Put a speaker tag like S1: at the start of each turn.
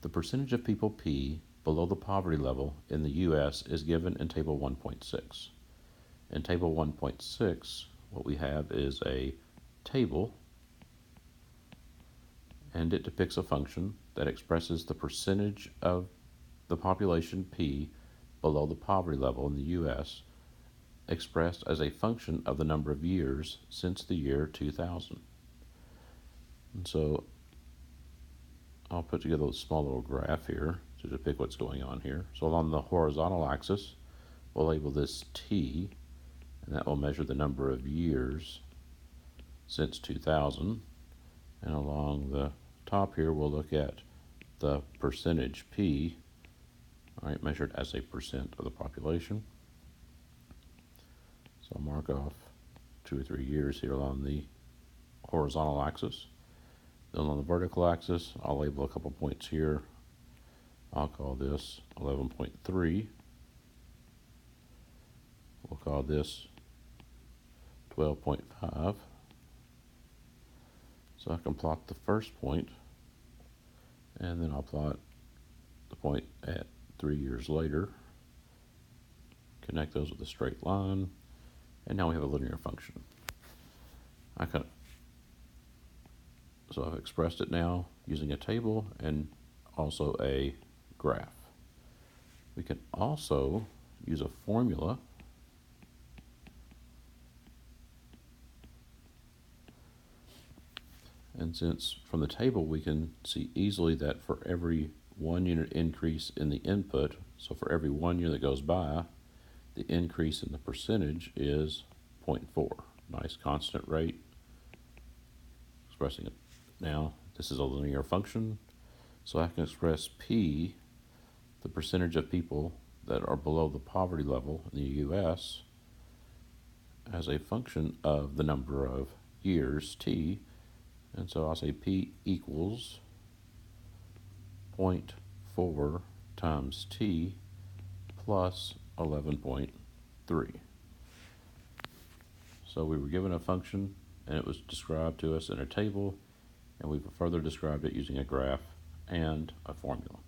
S1: The percentage of people P below the poverty level in the U.S. is given in Table 1.6. In Table 1.6, what we have is a table, and it depicts a function that expresses the percentage of the population P below the poverty level in the U.S. expressed as a function of the number of years since the year 2000. And so I'll put together a small little graph here to depict what's going on here. So along the horizontal axis, we'll label this T, and that will measure the number of years since 2000. And along the top here, we'll look at the percentage P, measured as a percent of the population. So I'll mark off 2 or 3 years here along the horizontal axis. Then on the vertical axis, I'll label a couple points here. I'll call this 11.3. We'll call this 12.5. So I can plot the first point, and then I'll plot the point at 3 years later. Connect those with a straight line, and now we have a linear function. So I've expressed it now using a table and also a graph. We can also use a formula And since from the table we can see easily that for every 1 unit increase in the input, so for every 1 year that goes by, the increase in the percentage is 0.4. Nice constant rate. Expressing it now, this is a linear function, so I can express P, the percentage of people that are below the poverty level in the U.S., as a function of the number of years, T, and so I'll say P equals 0.4 times T plus 11.3. So we were given a function, and it was described to us in a table, and we've further described it using a graph and a formula.